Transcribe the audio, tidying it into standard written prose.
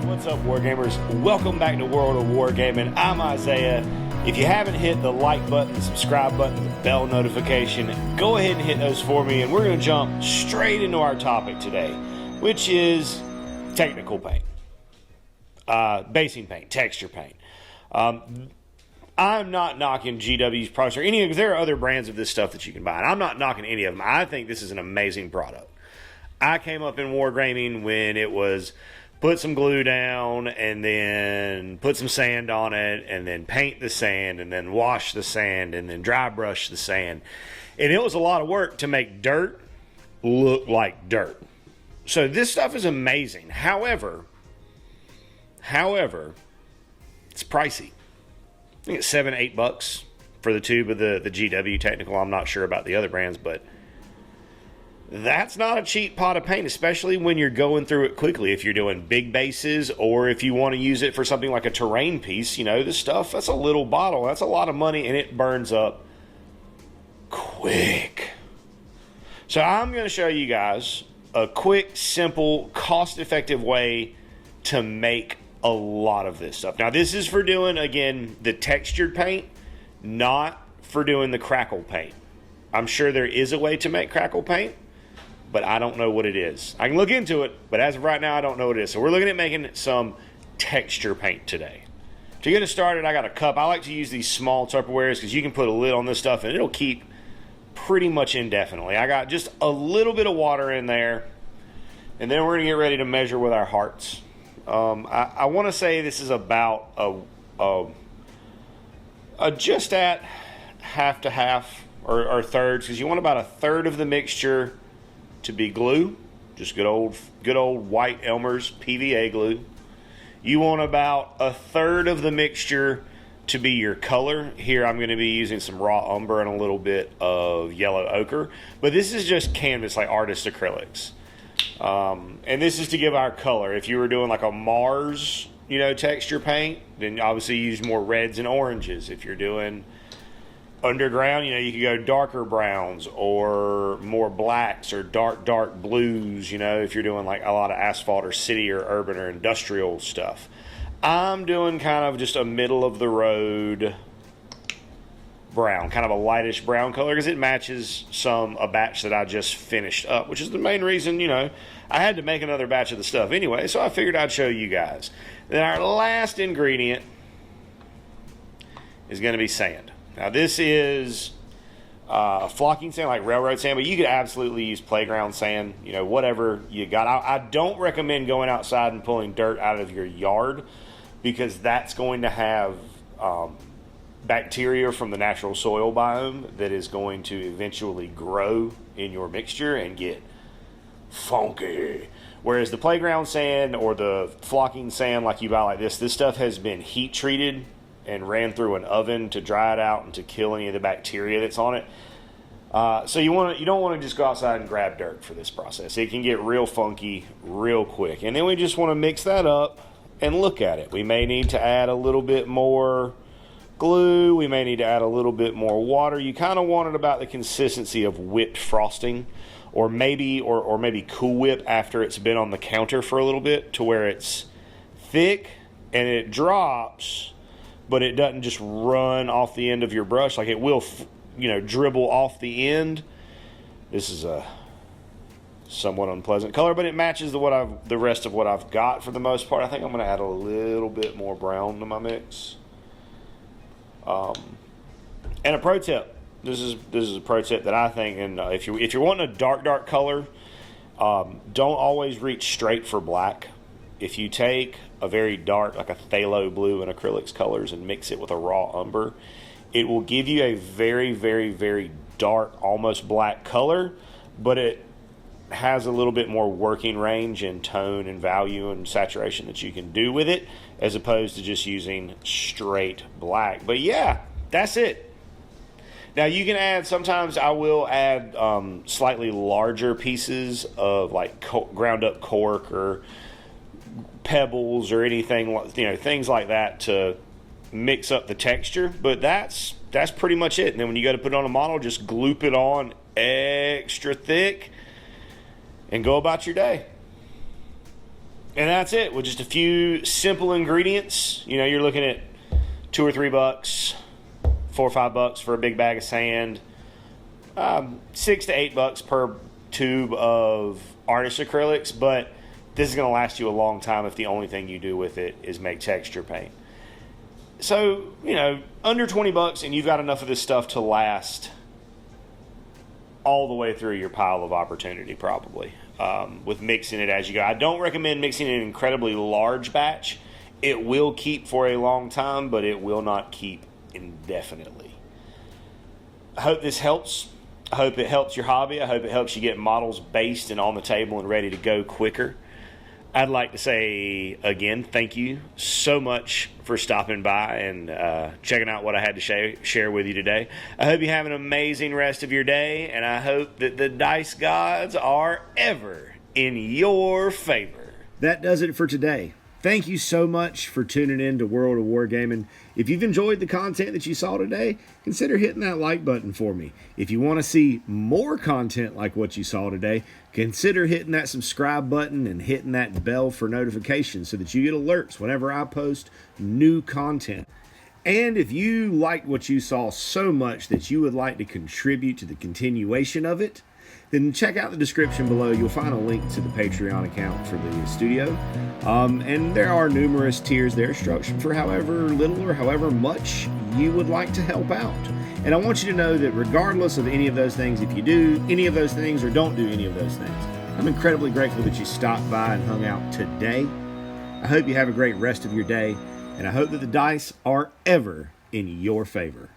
What's up, Wargamers? Welcome back to World of Wargaming. I'm Isaiah. If you haven't hit the like button, the subscribe button, the bell notification, go ahead and hit those for me, and we're going to jump straight into our topic today, which is technical paint, basing paint, texture paint. I'm not knocking GW's products or any of, there are other brands of this stuff that you can buy, and I'm not knocking any of them. I think this is an amazing product. I came up in Wargaming when it was put some glue down and then put some sand on it and then paint the sand and then wash the sand and then dry brush the sand. And it was a lot of work to make dirt look like dirt. So this stuff is amazing. However, it's pricey. I think it's $7-8 for the tube of the GW technical. I'm not sure about the other brands, but that's not a cheap pot of paint, especially when you're going through it quickly. If you're doing big bases or if you want to use it for something like a terrain piece, you know, this stuff, that's a little bottle. That's a lot of money, and it burns up quick. So I'm going to show you guys a quick, simple, cost-effective way to make a lot of this stuff. Now, this is for doing, again, the textured paint, not for doing the crackle paint. I'm sure there is a way to make crackle paint, but I don't know what it is. I can look into it, but as of right now, I don't know what it is. So we're looking at making some texture paint today. To get us started, I got a cup. I like to use these small Tupperwares because you can put a lid on this stuff and it'll keep pretty much indefinitely. I got just a little bit of water in there, and then we're gonna get ready to measure with our hearts. I want to say this is about a just at half to half or thirds, because you want about a third of the mixture to be glue, just good old white Elmer's PVA glue. You want about a third of the mixture to be your color. Here I'm going to be using some raw umber and a little bit of yellow ochre, but this is just canvas, like artist acrylics. And this is to give our color. If you were doing like a Mars, you know, texture paint, then obviously use more reds and oranges. If you're doing underground, you know, you could go darker browns or more blacks or dark blues, you know, if you're doing like a lot of asphalt or city or urban or industrial stuff. I'm doing kind of just a middle of the road brown, kind of a lightish brown color, because it matches a batch that I just finished up, which is the main reason, you know, I had to make another batch of the stuff anyway, so I figured I'd show you guys. Then our last ingredient is going to be sand. Now this is flocking sand, like railroad sand, but you could absolutely use playground sand, you know, whatever you got. I don't recommend going outside and pulling dirt out of your yard, because that's going to have bacteria from the natural soil biome that is going to eventually grow in your mixture and get funky. Whereas the playground sand or the flocking sand like you buy like this stuff has been heat treated and ran through an oven to dry it out and to kill any of the bacteria that's on it. So you don't want to just go outside and grab dirt for this process. It can get real funky real quick. And then we just want to mix that up and look at it. We may need to add a little bit more glue. We may need to add a little bit more water. You kind of want it about the consistency of whipped frosting, or maybe Cool Whip after it's been on the counter for a little bit, to where it's thick and it drops, but it doesn't just run off the end of your brush. Like it will, you know, dribble off the end. This is a somewhat unpleasant color, but it matches the rest of what I've got for the most part. I think I'm going to add a little bit more brown to my mix. And a pro tip. This is a pro tip that I think, and if you're wanting a dark color, don't always reach straight for black. If you take a very dark, like a phthalo blue and acrylics colors, and mix it with a raw umber, it will give you a very, very, very dark, almost black color, but it has a little bit more working range and tone and value and saturation that you can do with it, as opposed to just using straight black. But yeah, that's it. Now you can add, sometimes I will add slightly larger pieces of like ground up cork or pebbles or anything, you know, things like that to mix up the texture, but that's that's pretty much it. And then when you go to put it on a model, just gloop it on extra thick and go about your day. And that's it, with just a few simple ingredients. You know, you're looking at $2 or $3, $4 or $5 for a big bag of sand, $6 to $8 per tube of artist acrylics, but this is going to last you a long time if the only thing you do with it is make texture paint. So, you know, under $20 and you've got enough of this stuff to last all the way through your pile of opportunity, probably, with mixing it as you go. I don't recommend mixing an incredibly large batch. It will keep for a long time, but it will not keep indefinitely. I hope this helps. I hope it helps your hobby. I hope it helps you get models based and on the table and ready to go quicker. I'd like to say, again, thank you so much for stopping by and checking out what I had to share with you today. I hope you have an amazing rest of your day, and I hope that the dice gods are ever in your favor. That does it for today. Thank you so much for tuning in to World of Wargaming. If you've enjoyed the content that you saw today, consider hitting that like button for me. If you want to see more content like what you saw today, consider hitting that subscribe button and hitting that bell for notifications so that you get alerts whenever I post new content. And if you liked what you saw so much that you would like to contribute to the continuation of it, then check out the description below. You'll find a link to the Patreon account for the studio. And there are numerous tiers there structured for however little or however much you would like to help out. And I want you to know that regardless of any of those things, if you do any of those things or don't do any of those things, I'm incredibly grateful that you stopped by and hung out today. I hope you have a great rest of your day, and I hope that the dice are ever in your favor.